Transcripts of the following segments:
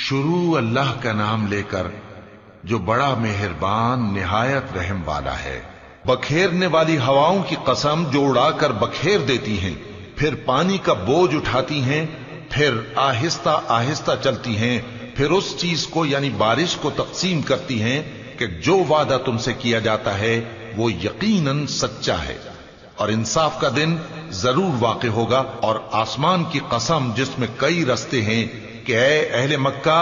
شروع اللہ کا نام لے کر جو بڑا مہربان نہایت رحم والا ہے۔ بکھیرنے والی ہواؤں کی قسم جو اڑا کر بکھیر دیتی ہیں، پھر پانی کا بوجھ اٹھاتی ہیں، پھر آہستہ آہستہ چلتی ہیں، پھر اس چیز کو یعنی بارش کو تقسیم کرتی ہیں کہ جو وعدہ تم سے کیا جاتا ہے وہ یقیناً سچا ہے، اور انصاف کا دن ضرور واقع ہوگا۔ اور آسمان کی قسم جس میں کئی رستے ہیں کہ اے اہل مکہ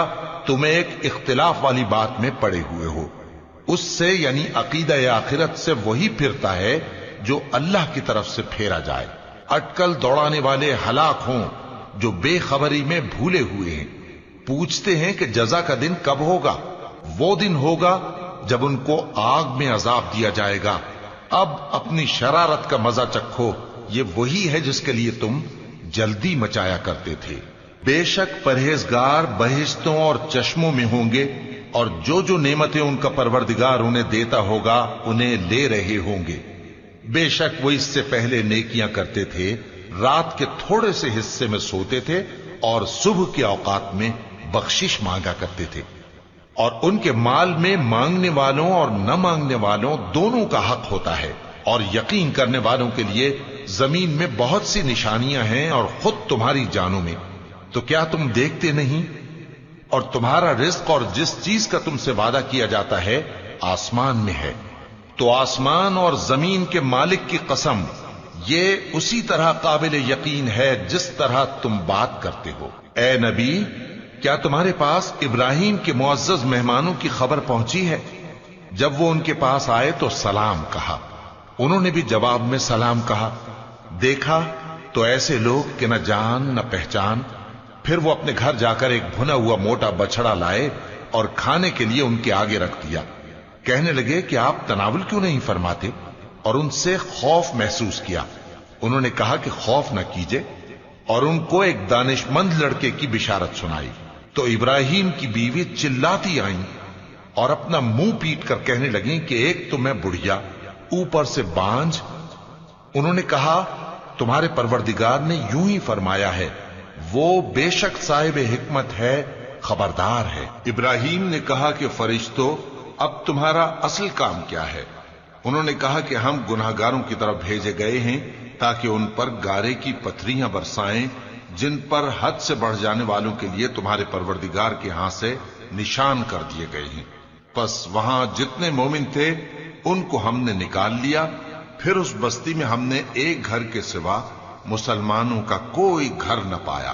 تم ایک اختلاف والی بات میں پڑے ہوئے ہو، اس سے یعنی عقیدہ آخرت سے وہی پھرتا ہے جو اللہ کی طرف سے پھیرا جائے۔ اٹکل دوڑانے والے ہلاک ہوں جو بے خبری میں بھولے ہوئے ہیں، پوچھتے ہیں کہ جزا کا دن کب ہوگا؟ وہ دن ہوگا جب ان کو آگ میں عذاب دیا جائے گا۔ اب اپنی شرارت کا مزہ چکھو، یہ وہی ہے جس کے لیے تم جلدی مچایا کرتے تھے۔ بے شک پرہیزگار بہشتوں اور چشموں میں ہوں گے، اور جو نعمتیں ان کا پروردگار انہیں دیتا ہوگا انہیں لے رہے ہوں گے۔ بے شک وہ اس سے پہلے نیکیاں کرتے تھے، رات کے تھوڑے سے حصے میں سوتے تھے اور صبح کے اوقات میں بخشش مانگا کرتے تھے، اور ان کے مال میں مانگنے والوں اور نہ مانگنے والوں دونوں کا حق ہوتا ہے۔ اور یقین کرنے والوں کے لیے زمین میں بہت سی نشانیاں ہیں اور خود تمہاری جانوں میں، تو کیا تم دیکھتے نہیں؟ اور تمہارا رزق اور جس چیز کا تم سے وعدہ کیا جاتا ہے آسمان میں ہے، تو آسمان اور زمین کے مالک کی قسم یہ اسی طرح قابل یقین ہے جس طرح تم بات کرتے ہو۔ اے نبی، کیا تمہارے پاس ابراہیم کے معزز مہمانوں کی خبر پہنچی ہے؟ جب وہ ان کے پاس آئے تو سلام کہا، انہوں نے بھی جواب میں سلام کہا۔ دیکھا تو ایسے لوگ کہ نہ جان نہ پہچان۔ پھر وہ اپنے گھر جا کر ایک بھنا ہوا موٹا بچڑا لائے اور کھانے کے لیے ان کے آگے رکھ دیا۔ کہنے لگے کہ آپ تناول کیوں نہیں فرماتے؟ اور ان سے خوف محسوس کیا۔ انہوں نے کہا کہ خوف نہ کیجے، اور ان کو ایک دانش مند لڑکے کی بشارت سنائی۔ تو ابراہیم کی بیوی چلاتی آئیں اور اپنا منہ پیٹ کر کہنے لگیں کہ ایک تو میں بڑھیا، اوپر سے بانجھ۔ انہوں نے کہا تمہارے پروردگار نے یوں ہی فرمایا ہے، وہ بے شک صاحب حکمت ہے، خبردار ہے۔ ابراہیم نے کہا کہ فرشتوں، اب تمہارا اصل کام کیا ہے؟ انہوں نے کہا کہ ہم گناہگاروں کی طرف بھیجے گئے ہیں تاکہ ان پر گارے کی پتھریاں برسائیں جن پر حد سے بڑھ جانے والوں کے لیے تمہارے پروردگار کے ہاں سے نشان کر دیے گئے ہیں۔ پس وہاں جتنے مومن تھے ان کو ہم نے نکال لیا، پھر اس بستی میں ہم نے ایک گھر کے سوا مسلمانوں کا کوئی گھر نہ پایا۔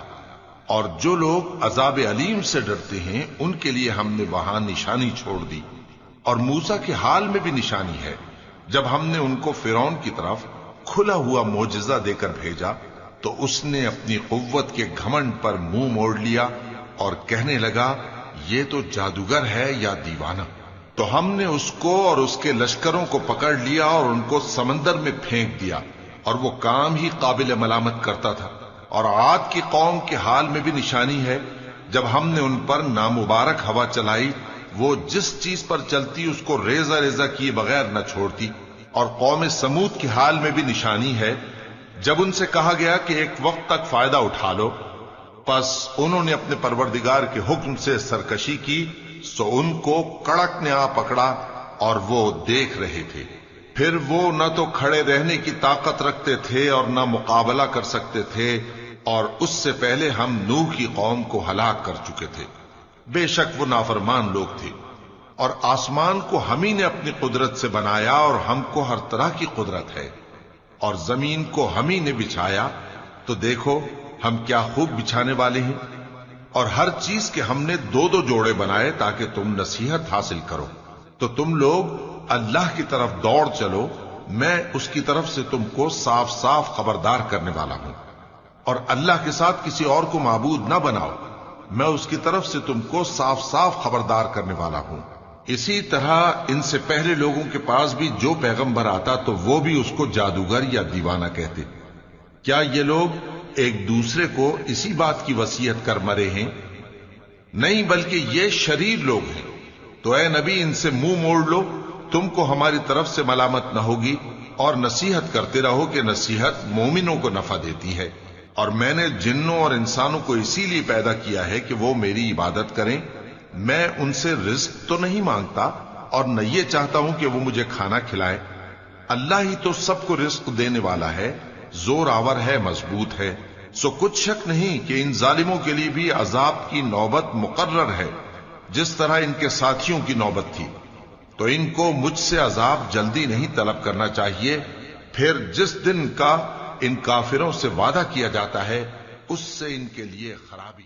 اور جو لوگ عذاب علیم سے ڈرتے ہیں ان کے لیے ہم نے وہاں نشانی چھوڑ دی۔ اور موسیٰ کے حال میں بھی نشانی ہے، جب ہم نے ان کو فرعون کی طرف کھلا ہوا معجزہ دے کر بھیجا تو اس نے اپنی قوت کے گھمنڈ پر منہ موڑ لیا اور کہنے لگا یہ تو جادوگر ہے یا دیوانہ۔ تو ہم نے اس کو اور اس کے لشکروں کو پکڑ لیا اور ان کو سمندر میں پھینک دیا، اور وہ کام ہی قابل ملامت کرتا تھا۔ اور عاد کی قوم کے حال میں بھی نشانی ہے، جب ہم نے ان پر نامبارک ہوا چلائی، وہ جس چیز پر چلتی اس کو ریزہ ریزہ کیے بغیر نہ چھوڑتی۔ اور قوم سمود کے حال میں بھی نشانی ہے، جب ان سے کہا گیا کہ ایک وقت تک فائدہ اٹھا لو، پس انہوں نے اپنے پروردگار کے حکم سے سرکشی کی، سو ان کو کڑک نے آ پکڑا اور وہ دیکھ رہے تھے۔ پھر وہ نہ تو کھڑے رہنے کی طاقت رکھتے تھے اور نہ مقابلہ کر سکتے تھے، اور اس سے پہلے ہم نوح کی قوم کو ہلاک کر چکے تھے۔ بے شک وہ نافرمان لوگ تھے۔ اور آسمان کو ہم ہی نے اپنی قدرت سے بنایا، اور ہم کو ہر طرح کی قدرت ہے۔ اور زمین کو ہم ہی نے بچھایا، تو دیکھو ہم کیا خوب بچھانے والے ہیں۔ اور ہر چیز کے ہم نے دو دو جوڑے بنائے تاکہ تم نصیحت حاصل کرو۔ تو تم لوگ اللہ کی طرف دوڑ چلو، میں اس کی طرف سے تم کو صاف صاف خبردار کرنے والا ہوں۔ اور اللہ کے ساتھ کسی اور کو معبود نہ بناؤ، میں اس کی طرف سے تم کو صاف صاف خبردار کرنے والا ہوں۔ اسی طرح ان سے پہلے لوگوں کے پاس بھی جو پیغمبر آتا تو وہ بھی اس کو جادوگر یا دیوانہ کہتے۔ کیا یہ لوگ ایک دوسرے کو اسی بات کی وصیت کر مرے ہیں؟ نہیں، بلکہ یہ شریر لوگ ہیں۔ تو اے نبی ان سے منہ موڑ لو، تم کو ہماری طرف سے ملامت نہ ہوگی، اور نصیحت کرتے رہو کہ نصیحت مومنوں کو نفع دیتی ہے۔ اور میں نے جنوں اور انسانوں کو اسی لیے پیدا کیا ہے کہ وہ میری عبادت کریں. میں ان سے رزق تو نہیں مانگتا اور نہ یہ چاہتا ہوں کہ وہ مجھے کھانا کھلائے. اللہ ہی تو سب کو رزق دینے والا ہے، زور آور ہے، مضبوط ہے. سو کچھ شک نہیں کہ ان ظالموں کے لیے بھی عذاب کی نوبت مقرر ہے، جس طرح ان کے ساتھیوں کی نوبت تھی. تو ان کو مجھ سے عذاب جلدی نہیں طلب کرنا چاہیے. پھر جس دن کا ان کافروں سے وعدہ کیا جاتا ہے اس سے ان کے لیے خرابی.